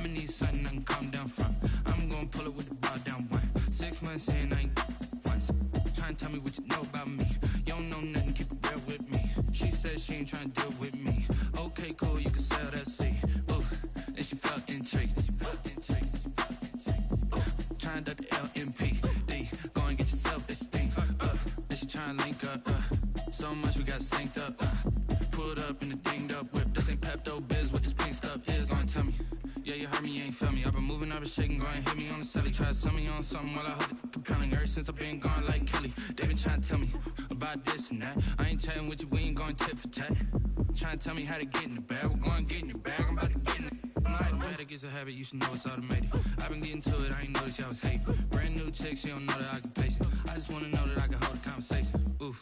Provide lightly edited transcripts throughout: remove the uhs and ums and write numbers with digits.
I'ma need something I can calm down from. I'm gonna pull it with the ball down one. 6 months in, I ain't once. Trying to tell me what you know about me. You don't know nothing, keep it real with me. She said she ain't trying to deal with me. Okay, cool, you can sell that seed. Ooh, and she felt intrigued. Trying to the LMPD. Go and get your self-esteem. And she trying to link up. So much we got synced up. Pulled up in the dinged up whip. This ain't Pepto-Biz, what this pink stuff is. Gonna tell me. Yeah, you heard me, you ain't felt me. I've been moving, I've been shaking, go and hit me on the celly. Try to sell me on something while I hold it compelling. Ever since I've been gone like Kelly, they been trying to tell me about this and that. I ain't chatting with you, we ain't going tit for tat. Trying to tell me how to get in the bag. We're going to get in your bag, I'm about to get in it. I'm like, bad, it gets a habit, you should know it's automated. I've been getting to it, I ain't noticed y'all was hating. Brand new chick, she don't know that I can pace it. I just wanna know that I can hold a conversation. Ooh,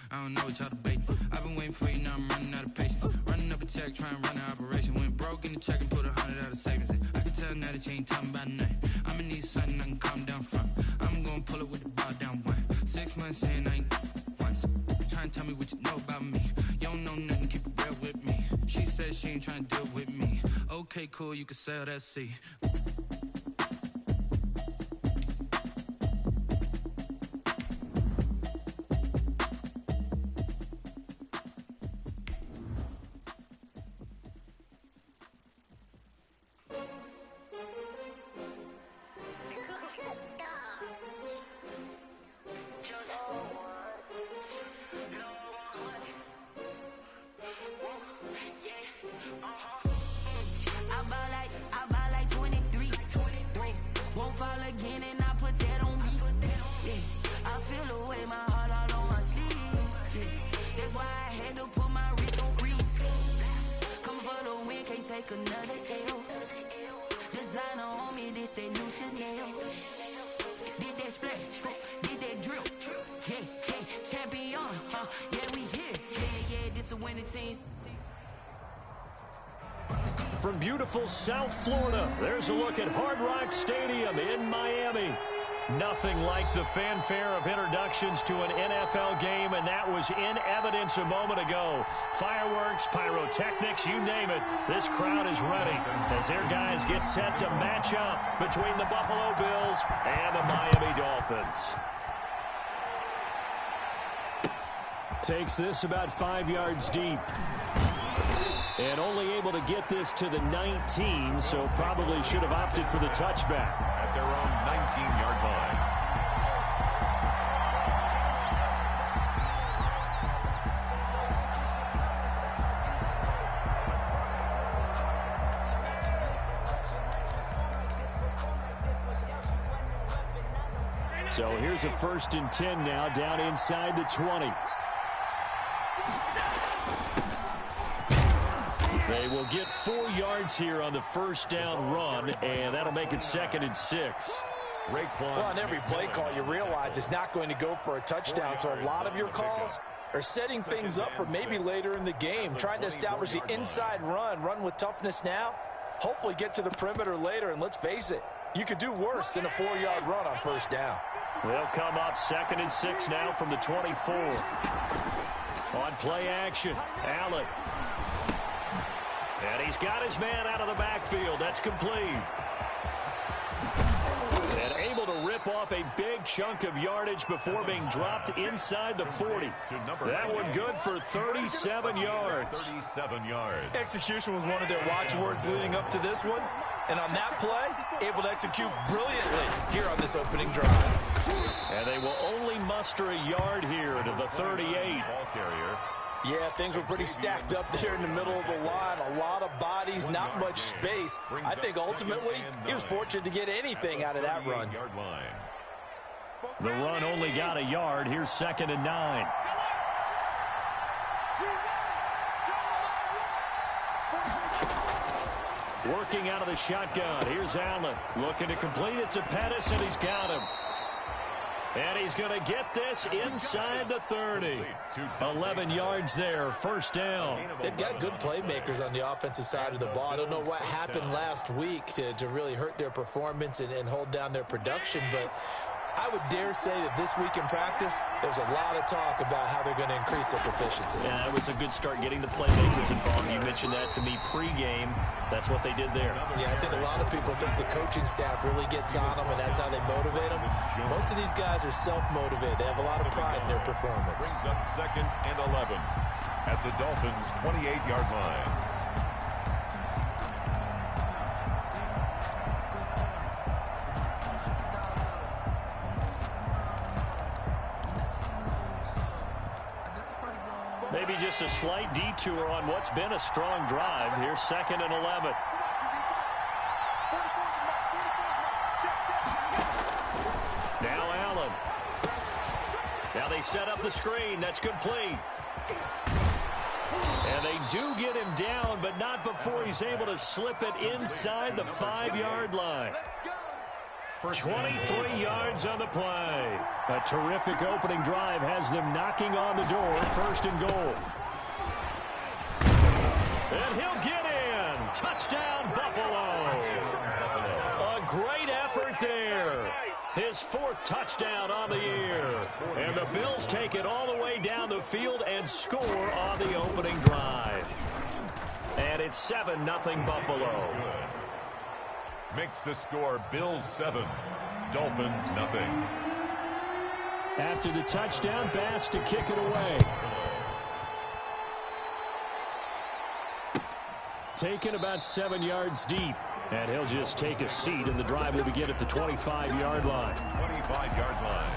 I don't know what y'all debating. I've been waiting for you, now I'm running out of patience. Running up a check, trying to run an operation. Went broke in the check and put 100 out of savings in. I can tell now that you ain't talking about nothing. I'ma need something I can calm down from. I'm gonna pull it with the ball down one. 6 months in, I ain't once. Trying to tell me what you know about me. You don't know nothing, keep it real with me. She said she ain't trying to deal with me. Okay, cool, you can sell that seed. From beautiful South Florida, there's a look at Hard Rock Stadium in Miami. Nothing like the fanfare of introductions to an NFL game, and that was in evidence a moment ago. Fireworks, pyrotechnics, you name it. This crowd is ready as their guys get set to match up between the Buffalo Bills and the Miami Dolphins. Takes this about 5 yards deep. And only able to get this to the 19, so probably should have opted for the touchback. At their own 19-yard line. So here's a 1st and 10 now, down inside the 20. They will get 4 yards here on the first down run, and that'll make it 2nd and 6. Well, on every play call, you realize it's not going to go for a touchdown, so a lot of your calls are setting things up for maybe later in the game, trying to establish the inside run with toughness now, hopefully get to the perimeter later, and let's face it, you could do worse than a 4-yard run on first down. They'll come up 2nd and 6 now from the 24. On play action, Allen. And he's got his man out of the backfield. That's complete. And able to rip off a big chunk of yardage before being dropped inside the 40. That one good for 37 yards. 37 yards. Execution was one of their watchwords leading up to this one. And on that play, able to execute brilliantly here on this opening drive. And they will only muster a yard here to the 38. Ball carrier. Yeah, things were pretty stacked up there in the middle of the line. A lot of bodies, not much space. I think ultimately he was fortunate to get anything out of that run. The run only got a yard. Here's 2nd and 9. Working out of the shotgun. Here's Allen. Looking to complete it to Pettis, and he's got him. And he's going to get this inside the 30. 11 yards there, first down. They've got good playmakers on the offensive side of the ball. I don't know what happened last week to really hurt their performance and hold down their production, but I would dare say that this week in practice, there's a lot of talk about how they're going to increase their proficiency. Yeah, that was a good start getting the playmakers involved. You mentioned that to me pregame. That's what they did there. Yeah, I think a lot of people think the coaching staff really gets on them, and that's how they motivate them. Most of these guys are self-motivated. They have a lot of pride in their performance. Brings up 2nd and 11 at the Dolphins' 28-yard line. Maybe just a slight detour on what's been a strong drive. Here's 2nd and 11. Now Allen. Now they set up the screen. That's complete. And they do get him down, but not before he's able to slip it inside the 5-yard line. 23 yards on the play. A terrific opening drive has them knocking on the door. 1st and goal. And he'll get in. Touchdown, Buffalo. A great effort there. His 4th touchdown on the year. And the Bills take it all the way down the field and score on the opening drive. And it's 7-0 Buffalo. Makes the score Bills 7, Dolphins nothing. After the touchdown, Bass to kick it away. Taken about 7 yards deep. And he'll just take a seat, and the drive will begin at the 25-yard line. 25-yard line.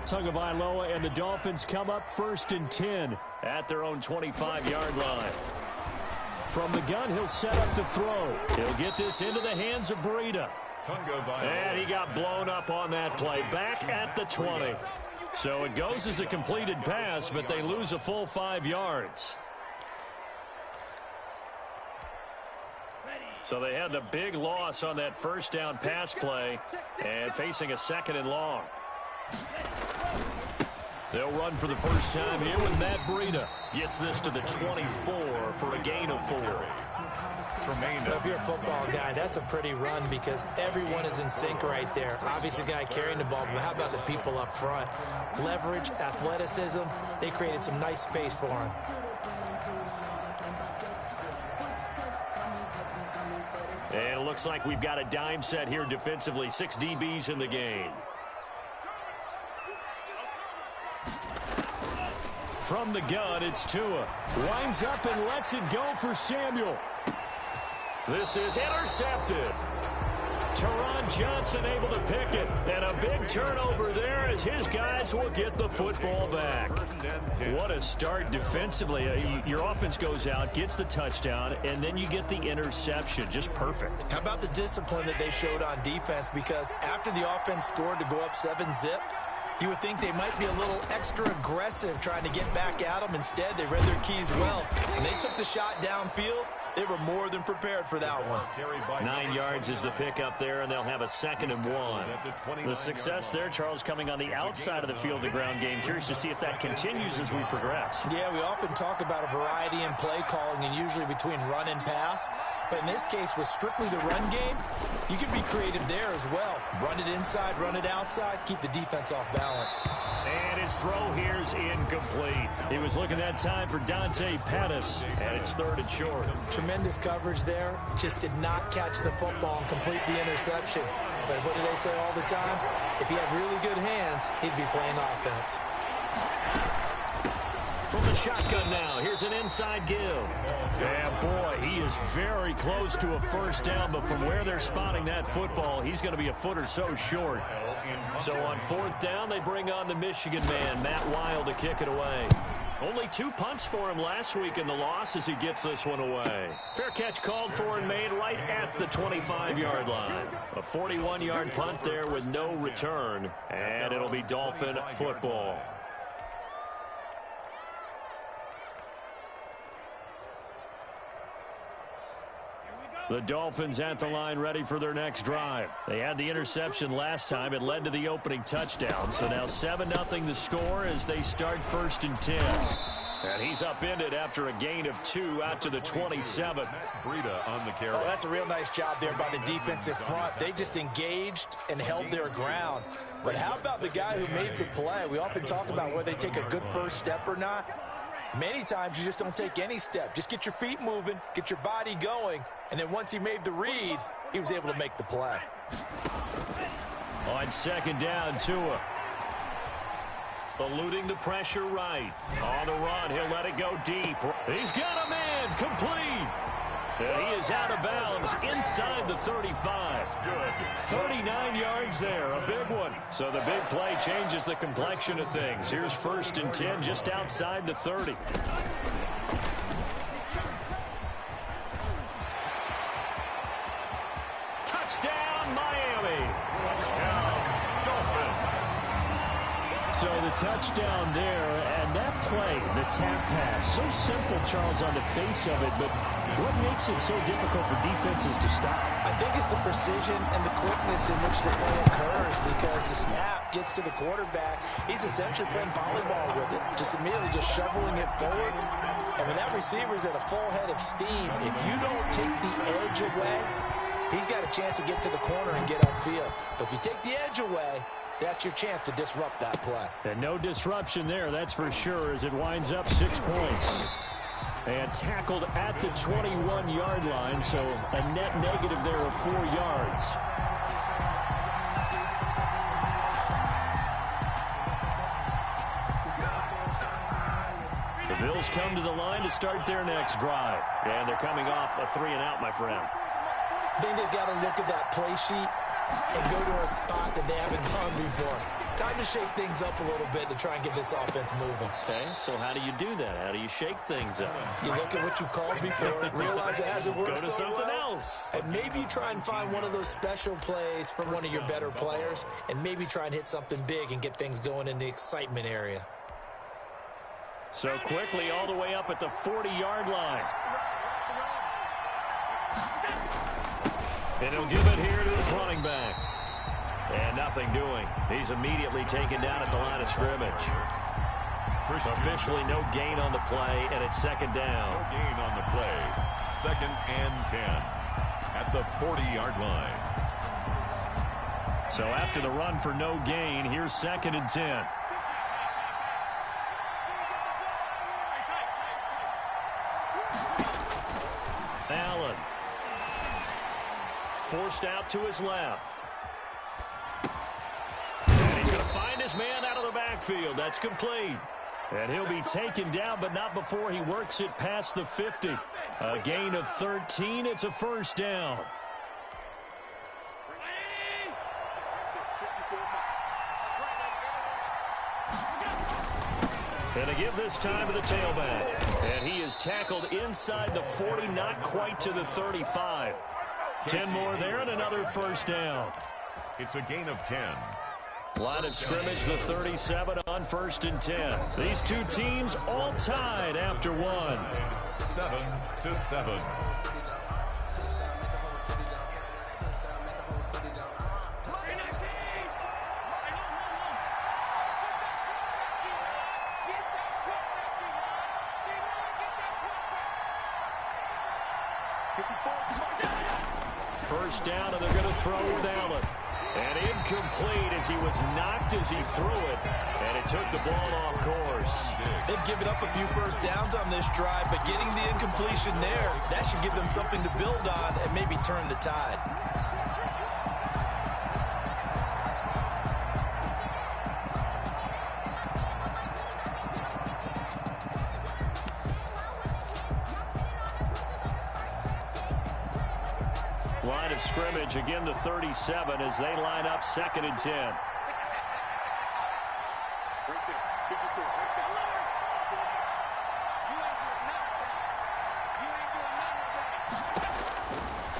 Tagovailoa and the Dolphins come up 1st and 10 at their own 25-yard line. From the gun, he'll set up to throw. He'll get this into the hands of Breida. And he got blown up on that play. Back at the 20. So it goes as a completed pass, but they lose a full 5 yards. So they had the big loss on that 1st down pass play and facing a 2nd and long. They'll run for the first time here with Matt Breida. Gets this to the 24 for a gain of 4. If you're a football guy, that's a pretty run because everyone is in sync right there. Obviously, the guy carrying the ball, but how about the people up front? Leverage, athleticism, they created some nice space for him. And it looks like we've got a dime set here defensively. 6 DBs in the game. From the gun, it's Tua. Winds up and lets it go for Samuel. This is intercepted. Teron Johnson able to pick it. And a big turnover there as his guys will get the football back. What a start defensively. Your offense goes out, gets the touchdown, and then you get the interception. Just perfect. How about the discipline that they showed on defense? Because after the offense scored to go up 7-zip, you would think they might be a little extra aggressive trying to get back at them. Instead, they read their keys well. When they took the shot downfield, they were more than prepared for that one. 9 yards is the pickup there, and they'll have a 2nd and 1. The success there, Charles, coming on the outside of the field, the ground game. Curious to see if that continues as we progress. Yeah, we often talk about a variety in play calling and usually between run and pass. But in this case, with strictly the run game, you can be creative there as well. Run it inside, run it outside, keep the defense off balance. And his throw here's incomplete. He was looking that time for Dante Pettis, and it's 3rd and short. Tremendous coverage there. Just did not catch the football and complete the interception. But what do they say all the time? If he had really good hands, he'd be playing offense. From the shotgun now, here's an inside give. Yeah, boy, he is very close to a 1st down, but from where they're spotting that football, he's going to be a foot or so short. So on 4th down, they bring on the Michigan man, Matt Wild, to kick it away. Only 2 punts for him last week in the loss as he gets this one away. Fair catch called for and made right at the 25-yard line. A 41-yard punt there with no return, and it'll be Dolphin football. The Dolphins at the line ready for their next drive. They had the interception last time. It led to the opening touchdown. So now 7-0 the score as they start 1st and 10. And he's upended after a gain of 2 out to the 27. Breida on the carry. Oh, that's a real nice job there by the defensive front. They just engaged and held their ground. But how about the guy who made the play? We often talk about whether they take a good first step or not. Many times you just don't take any step. Just get your feet moving, get your body going, and then once he made the read, he was able to make the play. On 2nd down, Tua. Eluding the pressure right. On the run, he'll let it go deep. He's got a man, complete. And he is out of bounds inside the 35. Good. 39 yards there, a big one. So the big play changes the complexion of things. Here's 1st and 10 just outside the 30. Touchdown, Miami. Touchdown, Dolphins. So the touchdown there, and that play, the tap pass, so simple, Charles, on the face of it, but what makes it so difficult for defenses to stop? I think it's the precision and the quickness in which the play occurs, because the snap gets to the quarterback. He's essentially playing volleyball with it, just immediately just shoveling it forward. And when that receiver's at a full head of steam, if you don't take the edge away, he's got a chance to get to the corner and get upfield. But if you take the edge away, that's your chance to disrupt that play. And no disruption there, that's for sure, as it winds up 6 points. And tackled at the 21-yard line, so a net negative there of 4 yards. The Bills come to the line to start their next drive. And thee coming off a 3-and-out, my friend. I think they've got to look at that play sheet and go to a spot that they haven't gone before. Time to shake things up a little bit to try and get this offense moving. Okay, so how do you do that? How do you shake things up? You look at what you've called before, realize it hasn't worked Go to something else. and maybe try and find one of those special plays from one of your better players, and maybe try and hit something big and get things going in the excitement area. So quickly all the way up at the 40-yard line. And he'll give it here to his running back. And nothing doing. He's immediately taken down at the line of scrimmage. Officially no gain on the play, and it's 2nd down. No gain on the play. 2nd and 10 at the 40-yard line. So after the run for no gain, here's 2nd and 10. Allen. Forced out to his left. And he's going to find his man out of the backfield. That's complete. And he'll be taken down, but not before he works it past the 50. A gain of 13. It's a 1st down. And a give this time to the tailback. And he is tackled inside the 40, not quite to the 35. 10 more there and another 1st down. It's a gain of 10. Line of scrimmage, the 37 on 1st and 10. These two teams all tied after one. 7-7. First down, and they're going to throw with Allen. And incomplete as he was knocked as he threw it. And it took the ball off course. They've given up a few first downs on this drive, but getting the incompletion there, that should give them something to build on and maybe turn the tide. Line of scrimmage, again the 37 as they line up 2nd and 10.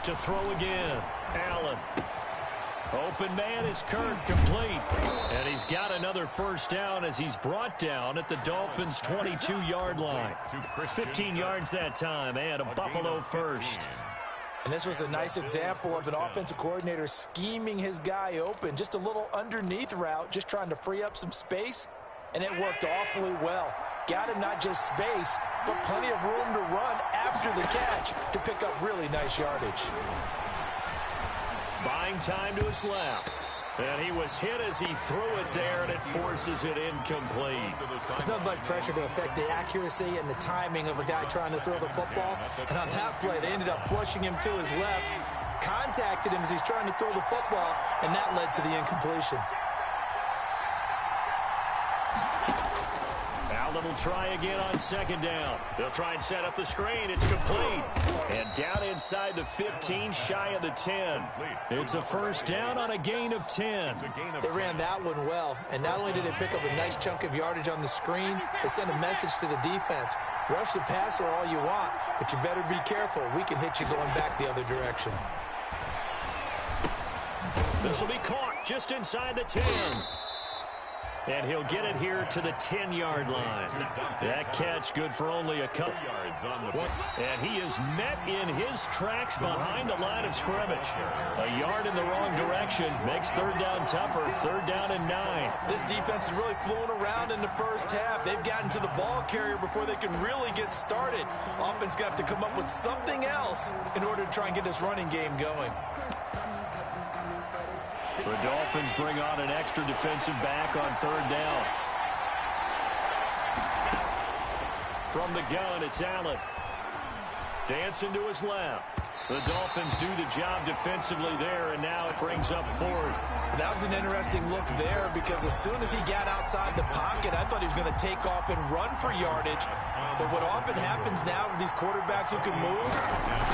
To throw again, Allen. Open man is Kirk, complete. And he's got another 1st down as he's brought down at the Dolphins' 22-yard line. 15 yards that time, and a Buffalo 1st. And this was a nice example of an offensive coordinator scheming his guy open. Just a little underneath route, just trying to free up some space, and it worked awfully well. Got him not just space, but plenty of room to run after the catch to pick up really nice yardage. Buying time to his left. And he was hit as he threw it there, and it forces it incomplete. It's nothing like pressure to affect the accuracy and the timing of a guy trying to throw the football. And on that play, they ended up flushing him to his left, contacted him as he's trying to throw the football, and that led to the incompletion. Allen will try again on second down. They'll try and set up the screen. It's complete. And down inside the 15, shy of the 10. It's a first down on a gain of 10. They ran that one well, and not only did they pick up a nice chunk of yardage on the screen, they sent a message to the defense. Rush the passer all you want, but you better be careful. We can hit you going back the other direction. This will be caught just inside the 10. And he'll get it here to the 10-yard line. That catch good for only a couple yards on the play. And he is met in his tracks behind the line of scrimmage. A yard in the wrong direction makes third down tougher. Third down and 9. This defense is really flown around in the first half. They've gotten to the ball carrier before they can really get started. Offense going to have to come up with something else in order to try and get this running game going. The Dolphins bring on an extra defensive back on third down. From the gun, it's Allen. Dancing to his left. The Dolphins do the job defensively there, and now it brings up fourth. That was an interesting look there because as soon as he got outside the pocket, I thought he was going to take off and run for yardage. But what often happens now with these quarterbacks who can move,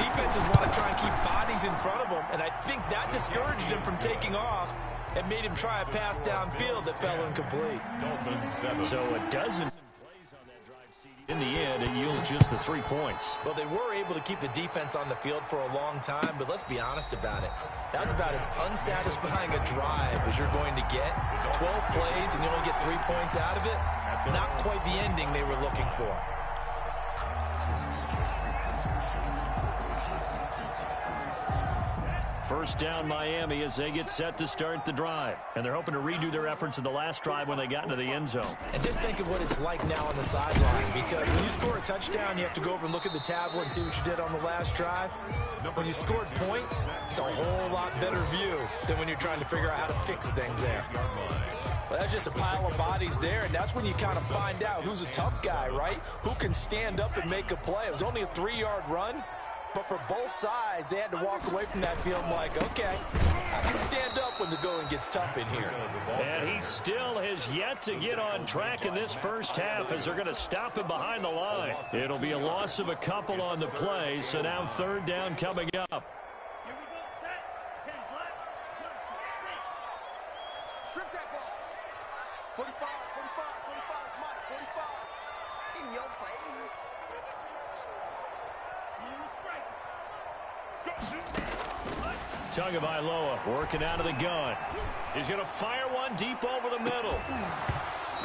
defenses want to try and keep bodies in front of them, and I think that discouraged him from taking off and made him try a pass downfield that fell incomplete. So a dozen plays on that drive. In the end, it yields just the 3 points. Well, they were able to keep the defense on the field for a long time, but let's be honest about it. That was about as unsatisfying a drive as you're going to get. 12 plays and you only get 3 points out of it. Not quite the ending they were looking for. First down Miami as they get set to start the drive. And they're hoping to redo their efforts in the last drive when they got into the end zone. And just think of what it's like now on the sideline, because when you score a touchdown, you have to go over and look at the tablet and see what you did on the last drive. When you scored points, it's a whole lot better view than when you're trying to figure out how to fix things there. Well, that's just a pile of bodies there, and that's when you kind of find out who's a tough guy, right? Who can stand up and make a play. It was only a 3-yard run. But for both sides, they had to walk away from that field like, okay, I can stand up when the going gets tough in here. And he still has yet to get on track in this first half as they're going to stop him behind the line. It'll be a loss of a couple on the play, so now third down coming up. Strip that ball. 45, 45, in your face. Tagovailoa working out of the gun. He's going to fire one deep over the middle.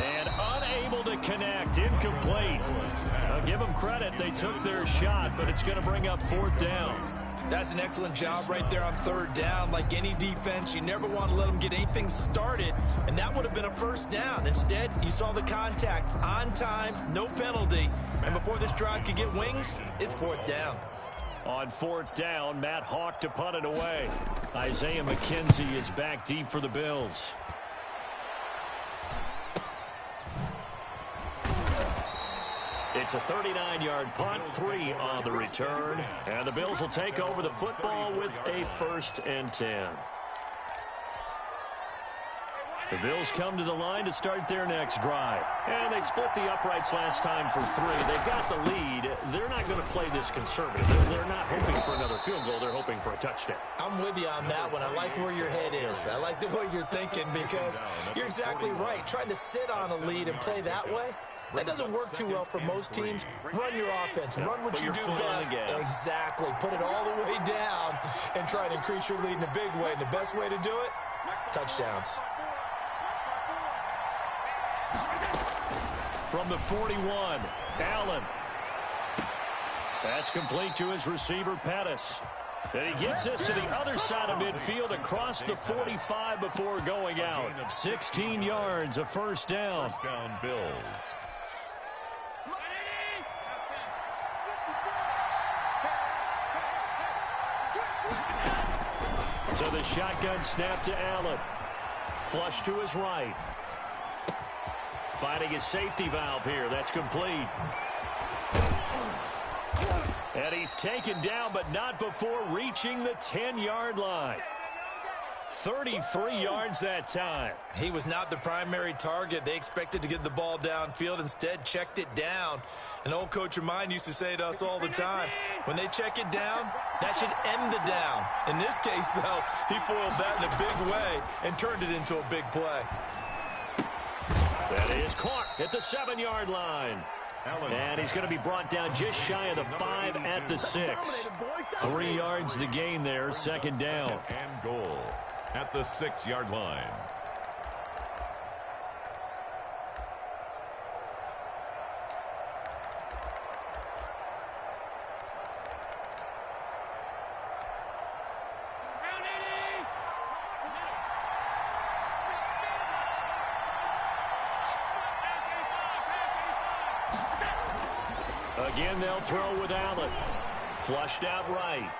And unable to connect. Incomplete. I'll give them credit. They took their shot, but it's going to bring up fourth down. That's an excellent job right there on third down. Like any defense, you never want to let them get anything started, and that would have been a first down. Instead, you saw the contact on time, no penalty, and before this drive could get wings, it's fourth down. On fourth down, Matt Hawk to punt it away. Isaiah McKenzie is back deep for the Bills. It's a 39-yard punt, 3 on the return. And the Bills will take over the football with a 1st and 10. The Bills come to the line to start their next drive. And they split the uprights last time for 3. They've got the lead. They're not going to play this conservative. They're not hoping for another field goal. They're hoping for a touchdown. I'm with you on that one. I like where your head is. I like the way you're thinking because you're exactly right. Trying to sit on a lead and play that way, that doesn't work too well for most teams. Run your offense. Run what you do best. Exactly. Put it all the way down and try to increase your lead in a big way. And the best way to do it, touchdowns. From the 41, Allen. That's complete to his receiver, Pettis. And he gets us to the other side of midfield across the 45 before going out. 16 yards, a first down. First down, Bills. So the shotgun snap to Allen. Flush to his right. Finding his safety valve here. That's complete. And he's taken down, but not before reaching the 10-yard line. 33 yards that time. He was not the primary target. They expected to get the ball downfield. Instead, checked it down. An old coach of mine used to say to us all the time, when they check it down, that should end the down. In this case, though, he foiled that in a big way and turned it into a big play. That is caught at the 7-yard line. And he's going to be brought down just shy of the 5 at the 6. 3 yards the gain there, second down. And goal at the 6-yard line. Again, they'll throw with Allen. Flushed out right.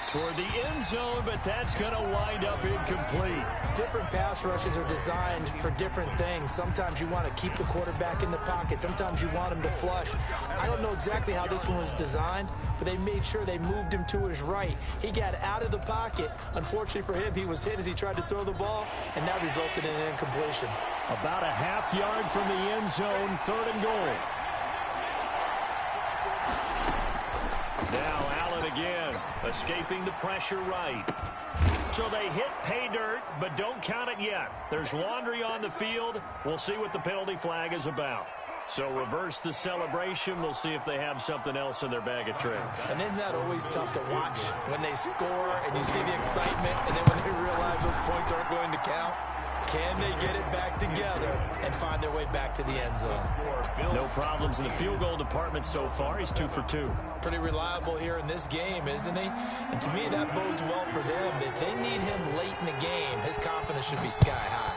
Toward the end zone, but that's going to wind up incomplete. Different pass rushes are designed for different things. Sometimes you want to keep the quarterback in the pocket. Sometimes you want him to flush. I don't know exactly how this one was designed, but they made sure they moved him to his right. He got out of the pocket. Unfortunately for him, he was hit as he tried to throw the ball, and that resulted in an incompletion. About a half yard from the end zone, 3rd and goal. Now Allen again, escaping the pressure right. So they hit pay dirt, but don't count it yet. There's laundry on the field. We'll see what the penalty flag is about. So reverse the celebration. We'll see if they have something else in their bag of tricks. And isn't that always tough to watch when they score and you see the excitement, and then when they realize those points aren't going to count? Can they get it back together and find their way back to the end zone? No problems in the field goal department so far. He's 2 for 2. Pretty reliable here in this game, isn't he? And to me, that bodes well for them. If they need him late in the game, his confidence should be sky high.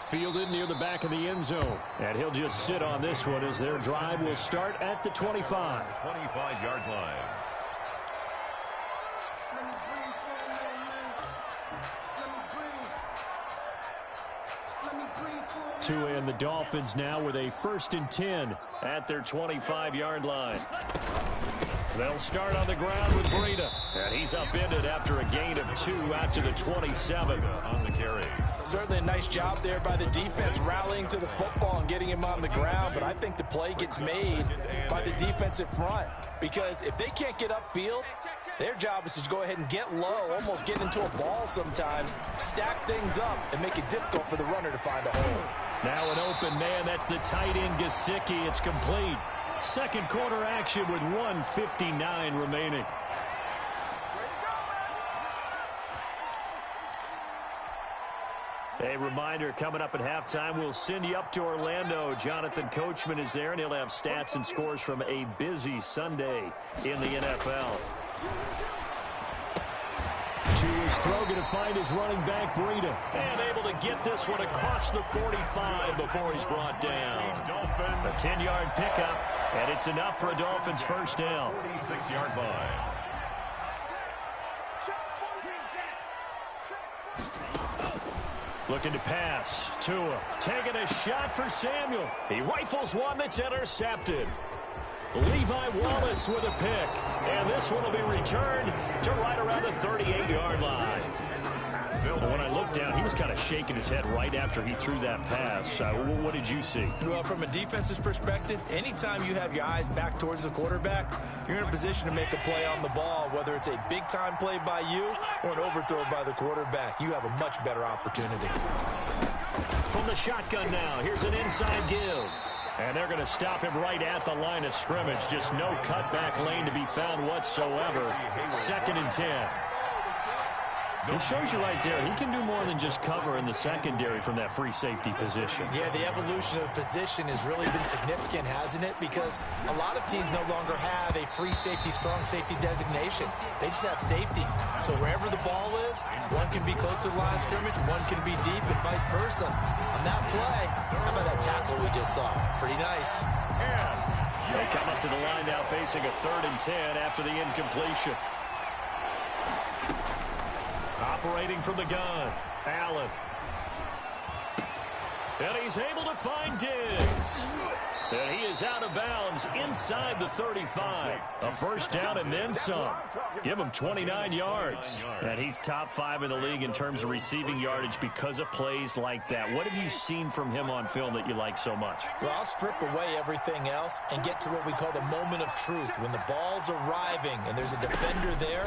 Fielded near the back of the end zone. And he'll just sit on this one as their drive will start at the 25. 25-yard line. Tua and the Dolphins now with a 1st and 10 at their 25-yard line. They'll start on the ground with Breida. And he's upended after a gain of 2 out to the 27. On the carry. Certainly a nice job there by the defense rallying to the football and getting him on the ground. But I think the play gets made by the defensive front. Because if they can't get upfield, their job is to go ahead and get low, almost get into a ball sometimes, stack things up, and make it difficult for the runner to find a hole. Now an open man. That's the tight end, Gesicki. It's complete. Second quarter action with 1:59 remaining. A reminder, coming up at halftime, we'll send you up to Orlando. Jonathan Coachman is there, and he'll have stats and scores from a busy Sunday in the NFL. To his throw, going to find his running back, Breida. And able to get this one across the 45 before he's brought down. A 10-yard pickup, and it's enough for a Dolphins first down. 46-yard line. Looking to pass. Tua taking a shot for Samuel. He rifles one that's intercepted. Levi Wallace with a pick. And this one will be returned to right around the 38-yard line. When I looked down, he was kind of shaking his head right after he threw that pass. What did you see? Well, from a defense's perspective, anytime you have your eyes back towards the quarterback, you're in a position to make a play on the ball, whether it's a big-time play by you or an overthrow by the quarterback. You have a much better opportunity. From the shotgun now, here's an inside give. And they're going to stop him right at the line of scrimmage. Just no cutback lane to be found whatsoever. 2nd and 10. It shows you right there, he can do more than just cover in the secondary from that free safety position. Yeah, the evolution of the position has really been significant, hasn't it? Because a lot of teams no longer have a free safety, strong safety designation. They just have safeties. So wherever the ball is, one can be close to the line of scrimmage, one can be deep, and vice versa. On that play, how about that tackle we just saw? Pretty nice. They come up to the line now facing a 3rd and 10 after the incompletion. Operating from the gun, Allen. And he's able to find Diggs. And he is out of bounds inside the 35. A first down and then some. Give him 29 yards. And he's top 5 in the league in terms of receiving yardage because of plays like that. What have you seen from him on film that you like so much? Well, I'll strip away everything else and get to what we call the moment of truth. When the ball's arriving and there's a defender there,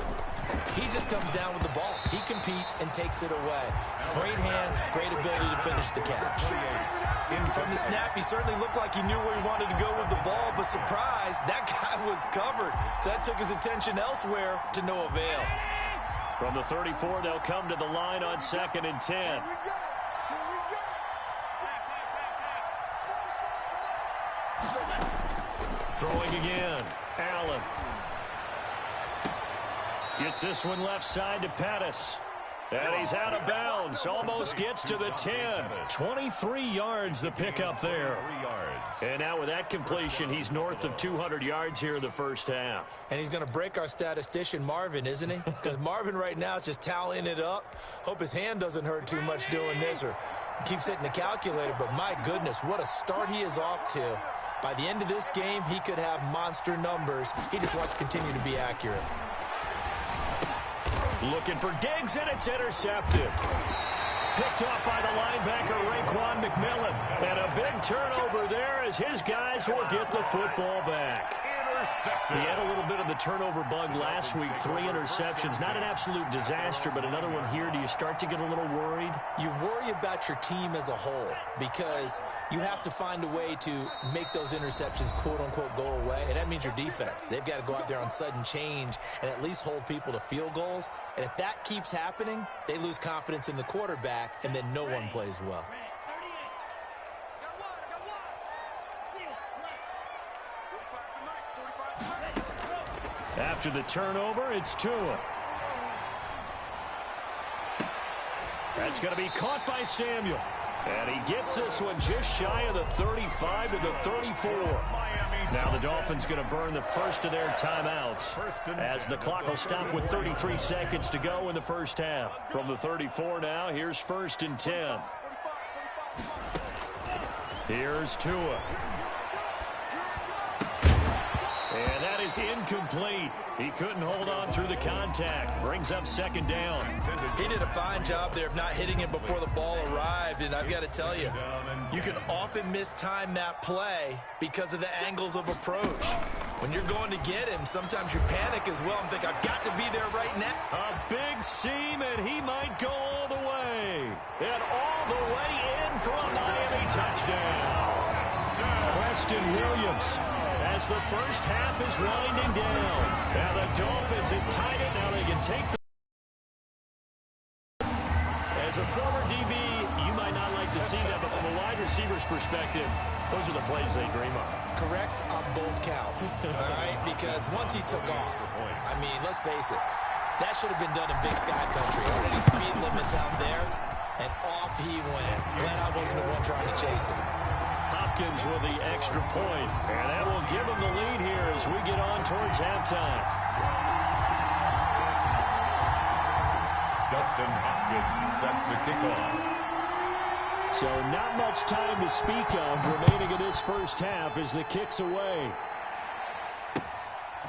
he just comes down with the ball. He competes and takes it away. Great hands, great ability to finish the catch. From the snap, he certainly looked like he knew where he wanted to go with the ball, but surprise, that guy was covered. So that took his attention elsewhere to no avail. From the 34, they'll come to the line on 2nd and 10. Throwing again, Allen. Gets this one left side to Pettis. And he's out of bounds. Almost gets to the 10. 23 yards the pickup there. And now with that completion, he's north of 200 yards here in the first half. And he's going to break our statistician, Marvin, isn't he? Because Marvin right now is just tallying it up. Hope his hand doesn't hurt too much doing this or keeps hitting the calculator. But my goodness, what a start he is off to. By the end of this game, he could have monster numbers. He just wants to continue to be accurate. Looking for Diggs, and it's intercepted. Picked off by the linebacker, Raekwon McMillan. And a big turnover there as his guys will get the football back. He had a little bit of the turnover bug last week. 3 interceptions. Not an absolute disaster, but another one here. Do you start to get a little worried? You worry about your team as a whole because you have to find a way to make those interceptions, quote-unquote, go away. And that means your defense. They've got to go out there on sudden change and at least hold people to field goals. And if that keeps happening, they lose confidence in the quarterback, and then no one plays well. After the turnover, it's Tua. That's going to be caught by Samuel. And he gets this one just shy of the 35 to the 34. Now the Dolphins going to burn the first of their timeouts as the clock will stop with 33 seconds to go in the first half. From the 34 now, here's 1st and 10. Here's Tua. And that is incomplete. He couldn't hold on through the contact. Brings up 2nd down. He did a fine job there of not hitting him before the ball arrived. And I've got to tell you, you can often mistime that play because of the angles of approach. When you're going to get him, sometimes you panic as well and think, I've got to be there right now. A big seam, and he might go all the way. And all the way in for a Miami touchdown. Preston Williams. As the first half is winding down. Now the Dolphins have tied it. Now they can take the... As a former DB, you might not like to see that, but from a wide receiver's perspective, those are the plays they dream of. Correct on both counts. All right? Because once he took off, I mean, let's face it, that should have been done in Big Sky Country. Already speed limits out there, and off he went. Glad I wasn't the one trying to chase him. Hopkins with the extra point, and that will give him the lead here as we get on towards halftime. Dustin Hopkins set to kick off. So not much time to speak of remaining in this first half as the kick's away.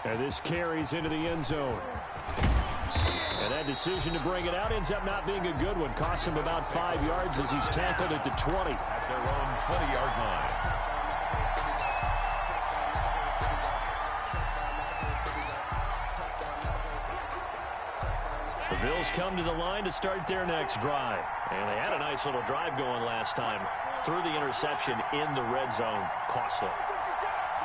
And this carries into the end zone. And that decision to bring it out ends up not being a good one. Costs him about 5 yards as he's tackled at the 20. At their own 20-yard line. The Bills come to the line to start their next drive. And they had a nice little drive going last time. Threw the interception in the red zone. Costly.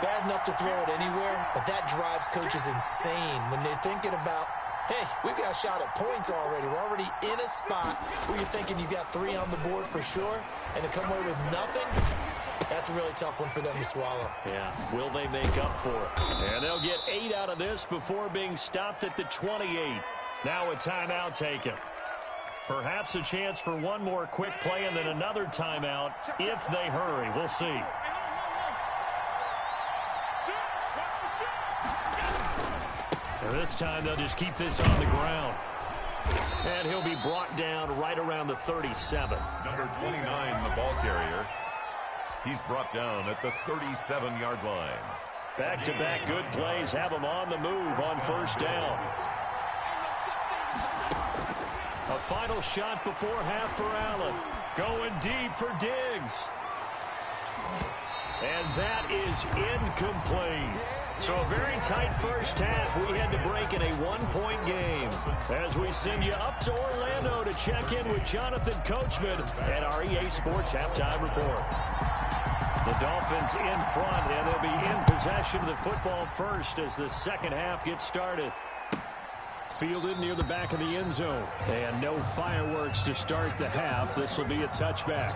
Bad enough to throw it anywhere, but that drives coaches insane when they're thinking about Hey, we've got a shot at points already. We're already in a spot where you're thinking you got 3 on the board for sure, and to come away with nothing, that's a really tough one for them to swallow. Yeah, will they make up for it? And they'll get 8 out of this before being stopped at the 28. Now a timeout taken. Perhaps a chance for one more quick play and then another timeout if they hurry. We'll see. And this time they'll just keep this on the ground. And he'll be brought down right around the 37. Number 29, the ball carrier. He's brought down at the 37-yard line. Back-to-back good plays have him on the move on first down. A final shot before half for Allen. Going deep for Diggs. And that is incomplete. So a very tight first half. We had to break in a one-point game. As we send you up to Orlando to check in with Jonathan Coachman at our EA Sports Halftime Report. The Dolphins in front, and they'll be in possession of the football first as the second half gets started. Fielded near the back of the end zone. And no fireworks to start the half. This will be a touchback.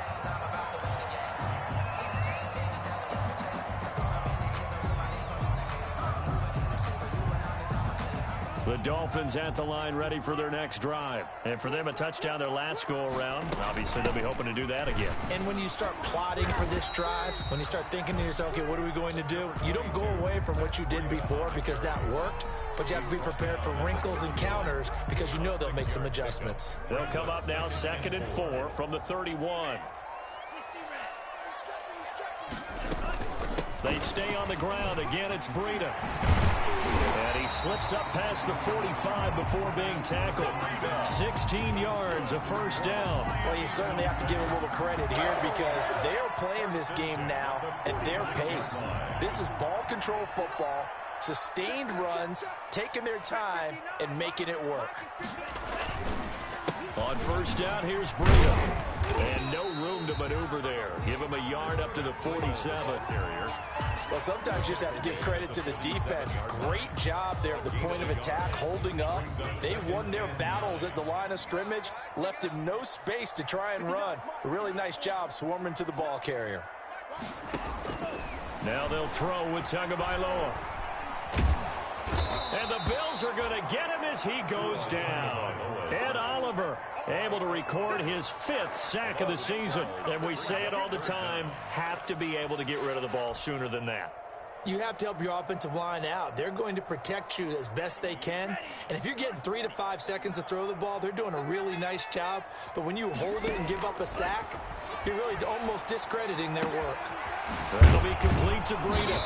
The Dolphins at the line ready for their next drive. And for them, a touchdown their last go-around. Obviously, they'll be hoping to do that again. And when you start plotting for this drive, when you start thinking to yourself, okay, what are we going to do? You don't go away from what you did before because that worked, but you have to be prepared for wrinkles and counters because you know they'll make some adjustments. They'll come up now 2nd and 4 from the 31. They stay on the ground. Again, it's Breida. And he slips up past the 45 before being tackled. 16 yards, a first down. Well, you certainly have to give a little credit here because they are playing this game now at their pace. This is ball control football, sustained runs, taking their time, and making it work. On first down, here's Breida. And no room to maneuver there. Give him a yard up to the 47. Well, sometimes you just have to give credit to the defense. Great job there at the point of attack, holding up. They won their battles at the line of scrimmage, left him no space to try and run. A really nice job swarming to the ball carrier. Now they'll throw with Tagovailoa. And the Bills are going to get him as he goes down. Ed Oliver able to record his 5th sack of the season. And we say it all the time, have to be able to get rid of the ball sooner than that. You have to help your offensive line out. They're going to protect you as best they can. And if you're getting 3 to 5 seconds to throw the ball, they're doing a really nice job. But when you hold it and give up a sack, you're really almost discrediting their work. That'll be complete to Breida.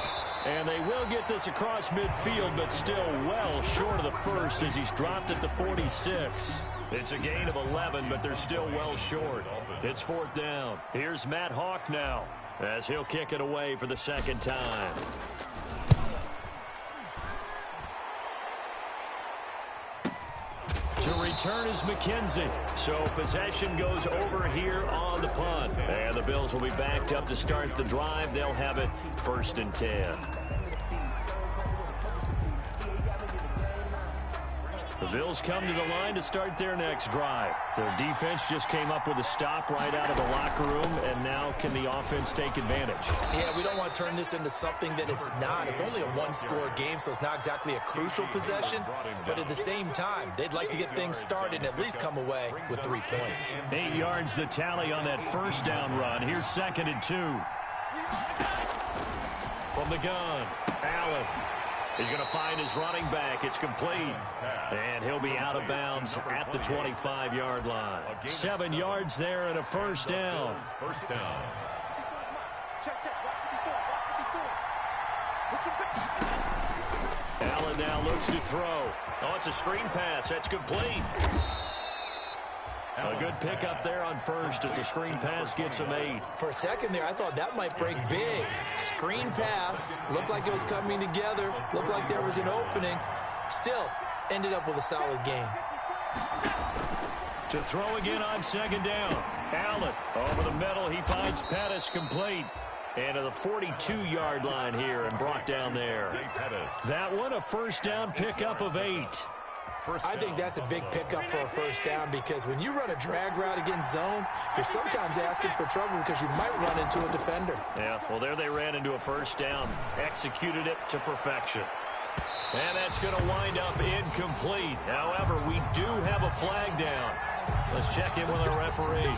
And they will get this across midfield, but still well short of the first as he's dropped at the 46. It's a gain of 11, but they're still well short. It's 4th down. Here's Matt Hawk now as he'll kick it away for the second time. To return is McKenzie. So possession goes over here on the punt. And the Bills will be backed up to start the drive. They'll have it 1st and 10. The Bills come to the line to start their next drive. Their defense just came up with a stop right out of the locker room, and now can the offense take advantage? Yeah, we don't want to turn this into something that it's not. It's only a one-score game, so it's not exactly a crucial possession. But at the same time, they'd like to get things started and at least come away with 3 points. 8 yards the tally on that first down run. Here's 2nd and 2. From the gun, Allen. He's going to find his running back. It's complete. And he'll be out of bounds at the 25-yard line. 7 yards there and a first down. First down. Allen now looks to throw. Oh, it's a screen pass. That's complete. A good pickup there on first as the screen pass gets him 8. For a second there, I thought that might break big. Screen pass. Looked like it was coming together. Looked like there was an opening. Still, ended up with a solid game. To throw again on 2nd down. Allen over the middle. He finds Pettis complete. And to the 42-yard line here and brought down there. That one a first down pickup of 8. first I think that's a big pickup for a first down because when you run a drag route against zone, you're sometimes asking for trouble because you might run into a defender. Yeah, well, there they ran into a first down. Executed it to perfection. And that's going to wind up incomplete. However, we do have a flag down. Let's check in with our referee.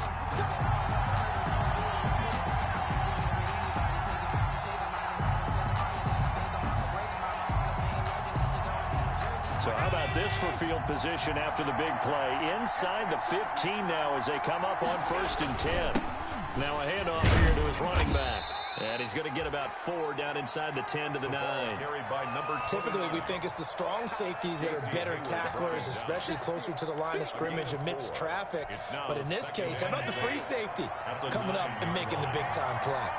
So how about this for field position after the big play? Inside the 15 now as they come up on 1st and 10. Now a handoff here to his running back. And he's going to get about 4 down inside the 10 to the 9. Typically, we think it's the strong safeties that are better tacklers, especially closer to the line of scrimmage amidst traffic. But in this case, how about the free safety coming up and making the big-time play?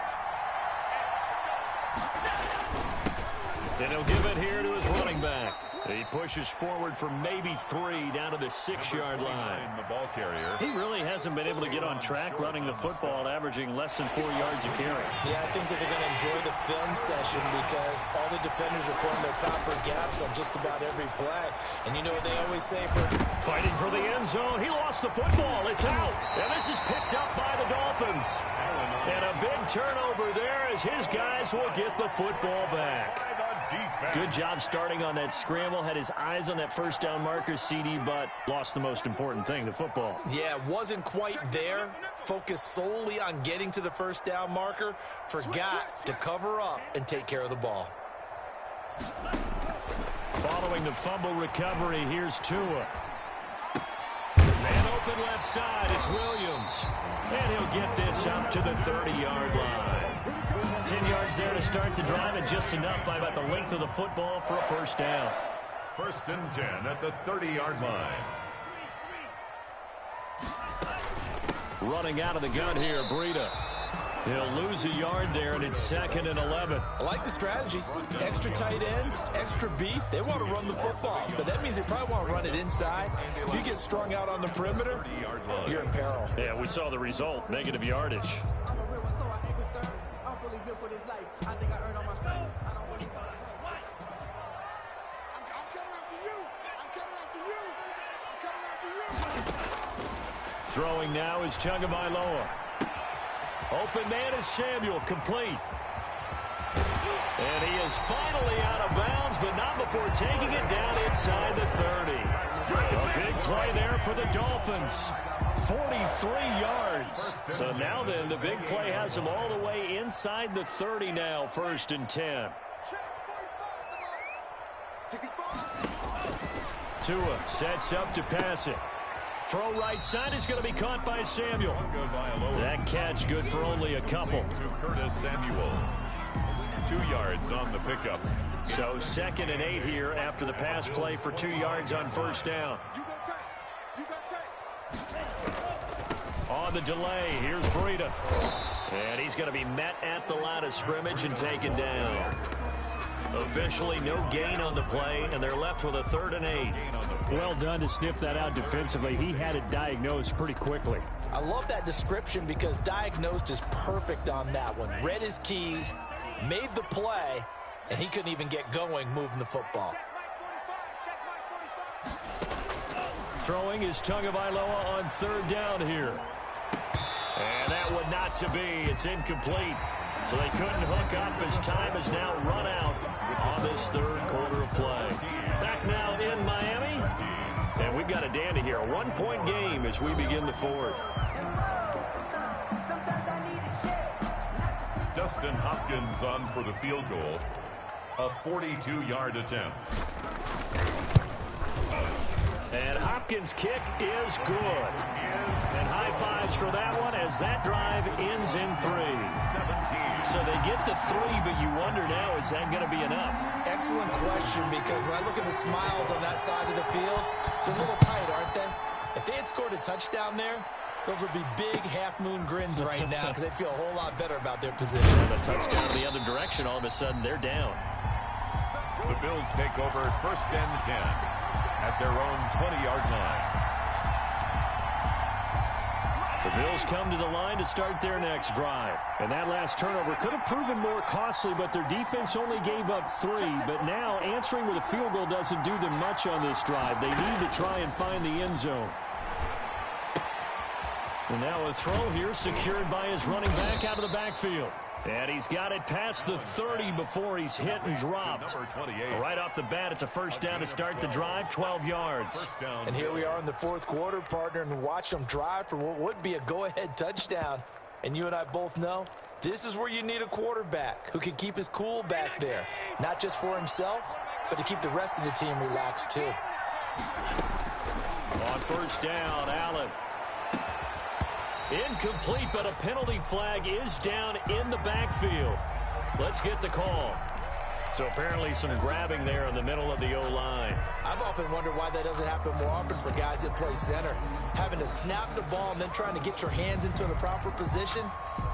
Then he'll give it here to his running back. He pushes forward for maybe 3 down to the 6-yard line. The ball carrier. He really hasn't been able to get on track running the football, averaging less than 4 yards a carry. Yeah, I think that they're going to enjoy the film session because all the defenders are filling their proper gaps on just about every play. And you know what they always say for fighting for the end zone. He lost the football. It's out. And this is picked up by the Dolphins. And a big turnover there as his guys will get the football back. Good job starting on that scramble. Had his eyes on that first down marker, CD, but lost the most important thing, the football. Yeah, wasn't quite there. Focused solely on getting to the first down marker. Forgot to cover up and take care of the ball. Following the fumble recovery, here's Tua. Man open left side, it's Williams. And he'll get this up to the 30-yard line. 10 yards there to start the drive, and just enough by about the length of the football for a first down. 1st and 10 at the 30-yard line. Running out of the gun here, Breida. He'll lose a yard there, and it's 2nd and 11. I like the strategy. Extra tight ends, extra beef. They want to run the football, but that means they probably want to run it inside. If you get strung out on the perimeter, you're in peril. Yeah, we saw the result, negative yardage. Throwing now is Tagovailoa. Open man is Samuel, complete. And he is finally out of bounds, but not before taking it down inside the 30. A big play there for the Dolphins. 43 yards. So now then, the big play has him all the way inside the 30 now, 1st and 10. Tua sets up to pass it. Throw right side is going to be caught by Samuel. That catch good for only a couple. To Curtis Samuel. 2 yards on the pickup. So 2nd and 8 here after the pass play for 2 yards on first down. On the delay, here's Breida. And he's going to be met at the line of scrimmage and taken down. Officially no gain on the play, and they're left with a 3rd and 8. Well done to sniff that out defensively. He had it diagnosed pretty quickly. I love that description because diagnosed is perfect on that one. Read his keys, made the play, and he couldn't even get going moving the football. Throwing is Tagovailoa on 3rd down here. And that would not to be. It's incomplete. So they couldn't hook up as time is now run out on this 3rd quarter of play. Back now in Miami. And we've got a dandy here. A 1-point game as we begin the 4th. Dustin Hopkins on for the field goal. A 42-yard attempt. And Hopkins' kick is good. And high fives for that one as that drive ends in 3. So they get the 3, but you wonder now, is that going to be enough? Excellent question, because when I look at the smiles on that side of the field, they're a little tight, aren't they? If they had scored a touchdown there, those would be big half-moon grins right now because they'd feel a whole lot better about their position. And a touchdown the other direction, all of a sudden they're down. The Bills take over 1st and 10 at their own 20-yard line. The Bills come to the line to start their next drive. And that last turnover could have proven more costly, but their defense only gave up 3. But now answering with a field goal doesn't do them much on this drive. They need to try and find the end zone. And now a throw here secured by his running back out of the backfield. And he's got it past the 30 before he's hit and dropped. Right off the bat, it's a first down to start the drive, 12 yards. And here we are in the fourth quarter, partner, and watch them drive for what would be a go-ahead touchdown. And you and I both know this is where you need a quarterback who can keep his cool back there, not just for himself, but to keep the rest of the team relaxed too. On first down, Allen. Incomplete, but a penalty flag is down in the backfield. Let's get the call. So apparently some grabbing there in the middle of the O-line. I've often wondered why that doesn't happen more often for guys that play center. Having to snap the ball and then trying to get your hands into the proper position,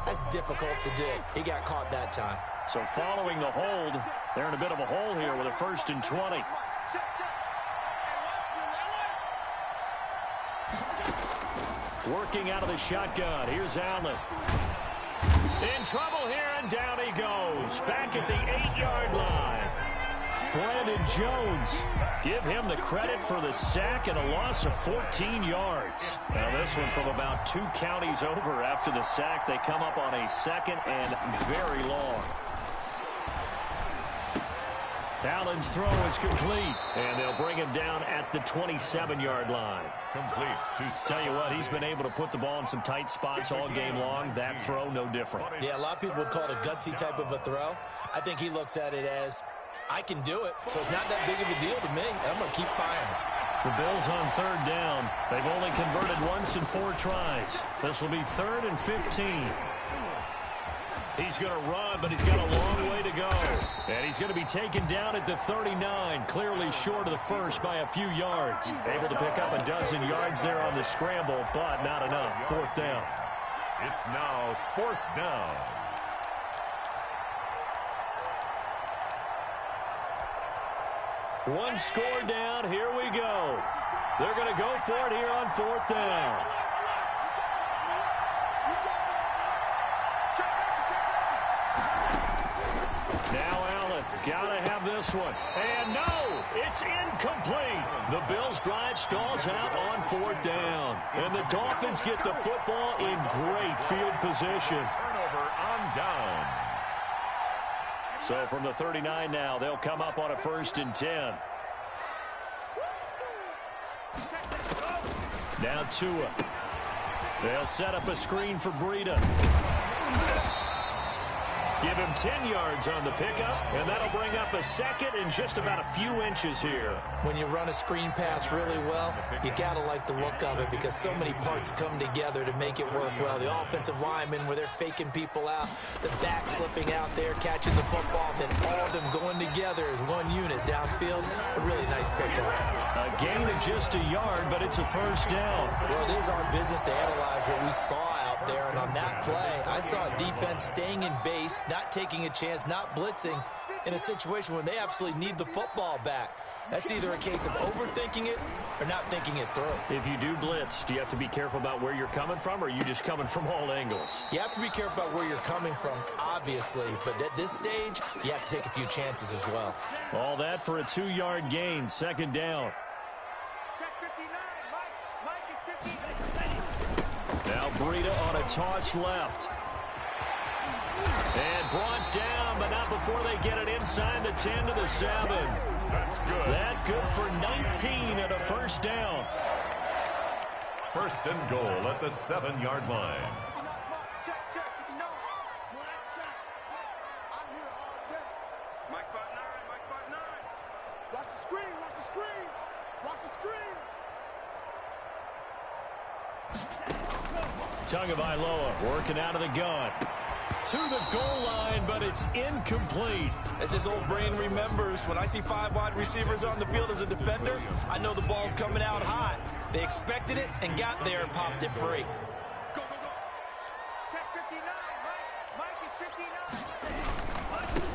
that's difficult to do. He got caught that time. So following the hold, they're in a bit of a hole here with a 1st and 20. Working out of the shotgun. Here's Allen. In trouble here, and down he goes. Back at the 8-yard line. Brandon Jones. Give him the credit for the sack and a loss of 14 yards. Now this one from about 2 counties over after the sack. They come up on a 2nd and very long. Allen's throw is complete, and they'll bring him down at the 27-yard line. Complete. Tell you what, he's been able to put the ball in some tight spots all game long. That throw, no different. Yeah, a lot of people would call it a gutsy type of a throw. I think he looks at it as, I can do it, so it's not that big of a deal to me, and I'm going to keep firing. The Bills on 3rd down. They've only converted once in 4 tries. This will be 3rd and 15. He's going to run, but he's got a long way to go. And he's going to be taken down at the 39, clearly short of the first by a few yards. Able to pick up a dozen yards there on the scramble, but not enough. 4th down. It's now 4th down. One score down. Here we go. They're going to go for it here on 4th down. Now Allen, gotta have this one. And no, it's incomplete. The Bills' drive stalls out on 4th down. And the Dolphins get the football in great field position. Turnover on downs. So from the 39 now, they'll come up on a 1st and 10. Now Tua. They'll set up a screen for Breida. Give him 10 yards on the pickup, and that'll bring up a 2nd and just about a few inches here. When you run a screen pass really well, you got to like the look of it because so many parts come together to make it work well. The offensive linemen where they're faking people out, the back slipping out there, catching the football, then all of them going together as one unit downfield. A really nice pickup. A gain of just a yard, but it's a 1st down. Well, it is our business to analyze what we saw out there, and on that play, I saw a defense staying in base, not taking a chance, not blitzing in a situation when they absolutely need the football back. That's either a case of overthinking it or not thinking it through. If you do blitz, do you have to be careful about where you're coming from, or are you just coming from all angles? You have to be careful about where you're coming from, obviously, but at this stage, you have to take a few chances as well. All that for a 2-yard gain, 2nd down. Check 59, Mike is 15. Now Breida on a toss left. And brought down, but not before they get it inside the 10 to the 7. That's good. That good for 19 at a 1st down. 1st and goal at the 7-yard line. Check, if you know. I'm here all day. Mike spot 9, Mike spot 9. Watch the screen, watch the screen. Watch the screen. Tagovailoa working out of the gun. To the goal line, but it's incomplete. As his old brain remembers, when I see 5 wide receivers on the field as a defender, I know the ball's coming out hot. They expected it and got there and popped it free. Go, go, go. Check 59, Mike. Mike is 59.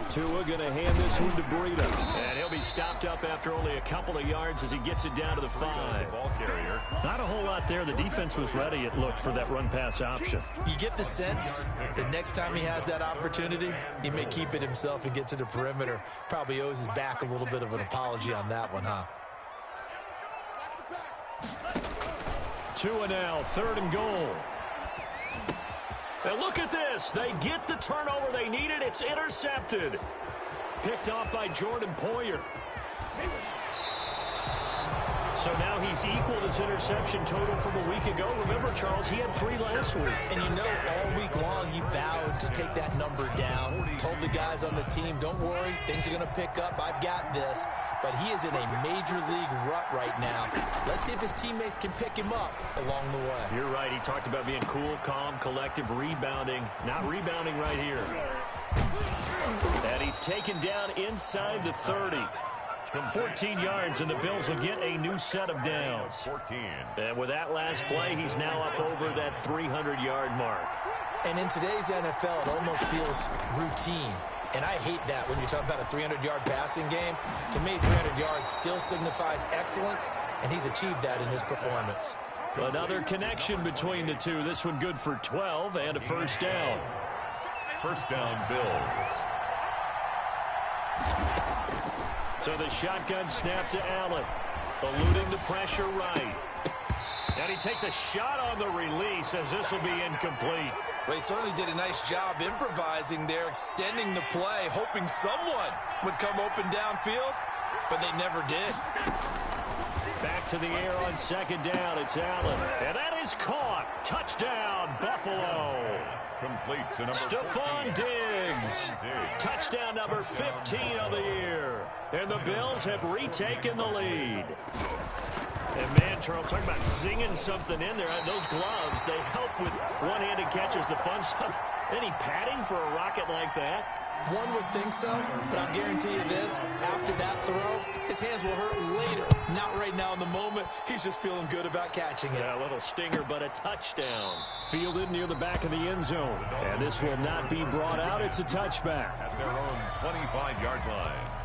Tua going to hand this one to Breida. And he'll be stopped up after only a couple of yards as he gets it down to the 5. Ball carrier. Not a whole lot there. The defense was ready, it looked, for that run-pass option. You get the sense that next time he has that opportunity, he may keep it himself and get to the perimeter. Probably owes his back a little bit of an apology on that one, huh? 2 and now, 3rd and goal. And look at this. They get the turnover they needed. It's intercepted. Picked off by Jordan Poyer. So now he's equaled his interception total from a week ago. Remember, Charles, he had 3 last week. And you know, all week long he vowed to take that number down. Told the guys on the team, don't worry, things are going to pick up. I've got this. But he is in a major league rut right now. Let's see if his teammates can pick him up along the way. You're right. He talked about being cool, calm, collective, rebounding. Not rebounding right here. And he's taken down inside the 30. 14 yards, and the Bills will get a new set of downs. 14. And with that last play, he's now up over that 300-yard mark. And in today's NFL, it almost feels routine. And I hate that when you talk about a 300-yard passing game. To me, 300 yards still signifies excellence, and he's achieved that in his performance. Another connection between the two. This one good for 12 and a first down. First down, Bills. So the shotgun snap to Allen. Eluding the pressure right. And he takes a shot on the release as this will be incomplete. Well, he certainly did a nice job improvising there, extending the play, hoping someone would come open downfield, but they never did. Back to the air on 2nd down. It's Allen. And that is caught. Touchdown, Buffalo. Complete to number Stephon 14. Diggs. Touchdown number 15 of the year. And the Bills have retaken the lead. And man, Charles, talking about singing something in there. Those gloves, they help with one-handed catches, the fun stuff. Any padding for a rocket like that? One would think so, but I'll guarantee you this, after that throw, his hands will hurt later. Not right now in the moment. He's just feeling good about catching it. Yeah, a little stinger, but a touchdown. Fielded near the back of the end zone. And this will not be brought out. It's a touchback. At their own 25-yard line.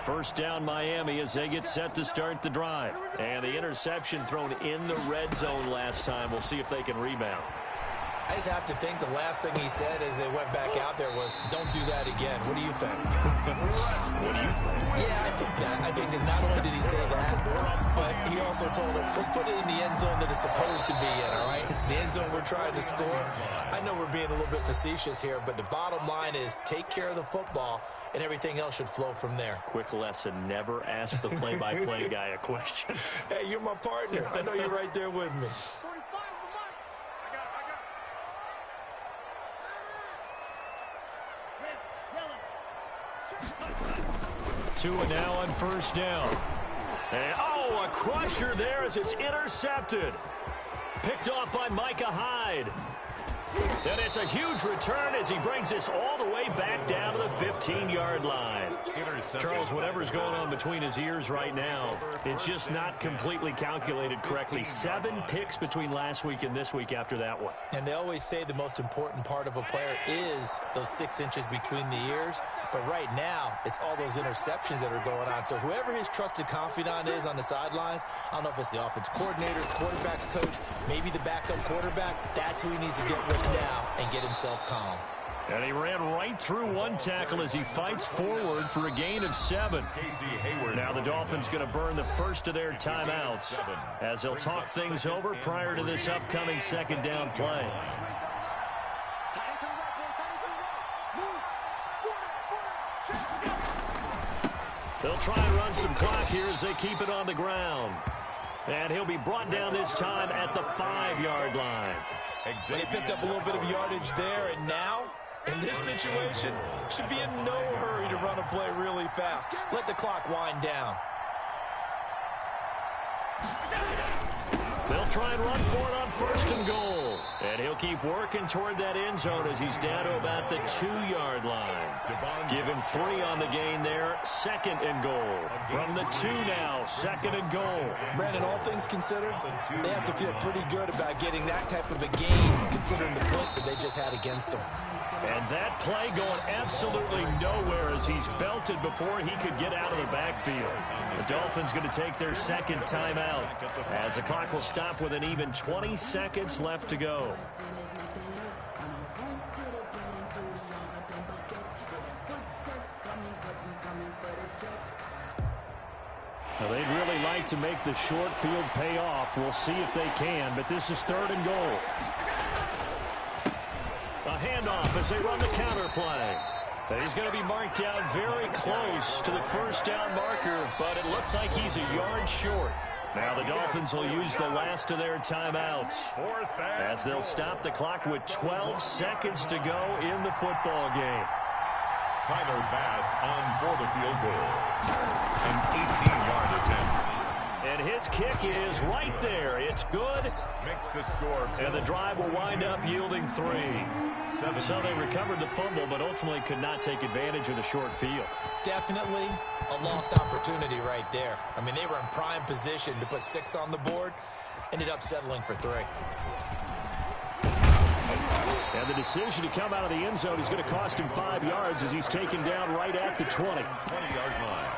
First down, Miami, as they get set to start the drive. And the interception thrown in the red zone last time. We'll see if they can rebound. I just have to think the last thing he said as they went back out there was, don't do that again. What do you think? What do you think? Yeah, I think that. I think that not only did he say that, but he also told him, let's put it in the end zone that it's supposed to be in, all right? The end zone we're trying to score. I know we're being a little bit facetious here, but the bottom line is take care of the football, and everything else should flow from there. Quick lesson, never ask the play-by-play guy a question. Hey, you're my partner. I know you're right there with me. 2 and now on first down. And, a crusher there as it's intercepted. Picked off by Micah Hyde. And it's a huge return as he brings this all the way back down to the 15-yard line. Charles, whatever's going on between his ears right now, it's just not completely calculated correctly. 7 picks between last week and this week after that one. And they always say the most important part of a player is those 6 inches between the ears. But right now, it's all those interceptions that are going on. So whoever his trusted confidant is on the sidelines, I don't know if it's the offense coordinator, quarterback's coach, maybe the backup quarterback, that's who he needs to get with now and get himself calm. And he ran right through one tackle as he fights forward for a gain of 7. Now the Dolphins going to burn the first of their timeouts as they'll talk things over prior to this upcoming second down play. They'll try and run some clock here as they keep it on the ground. And he'll be brought down this time at the 5-yard line. They picked up a little bit of yardage there, and now, in this situation, should be in no hurry to run a play really fast. Let the clock wind down. They'll try and run for it on first and goal. And he'll keep working toward that end zone as he's down to about the 2-yard line. Give him 3 on the gain there. 2nd and goal. From the 2 now, 2nd and goal. Brandon, all things considered, they have to feel pretty good about getting that type of a gain, considering the points that they just had against them. And that play going absolutely nowhere as he's belted before he could get out of the backfield. The Dolphins going to take their 2nd timeout as the clock will stop with an even 20 seconds left to go. Well, they'd really like to make the short field pay off. We'll see if they can, but this is 3rd and goal. A handoff as they run the counter play. He's going to be marked down very close to the 1st down marker, but it looks like he's a yard short. Now the Dolphins will use the last of their timeouts as they'll stop the clock with 12 seconds to go in the football game. Tyler Bass on for the field goal. An 18-yard attempt. And his kick is right there. It's good. Makes the score. And the drive will wind up yielding 3. So they recovered the fumble, but ultimately could not take advantage of the short field. Definitely a lost opportunity right there. I mean, they were in prime position to put 6 on the board. Ended up settling for 3. And the decision to come out of the end zone is going to cost him 5 yards as he's taken down right at the 20. 20-yard line.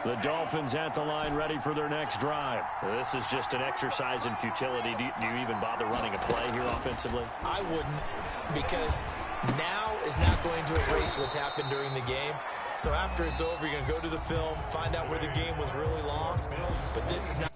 The Dolphins at the line ready for their next drive. This is just an exercise in futility. Do you even bother running a play here offensively? I wouldn't, because now is not going to erase what's happened during the game. So after it's over, you're going to go to the film, find out where the game was really lost. But this is not...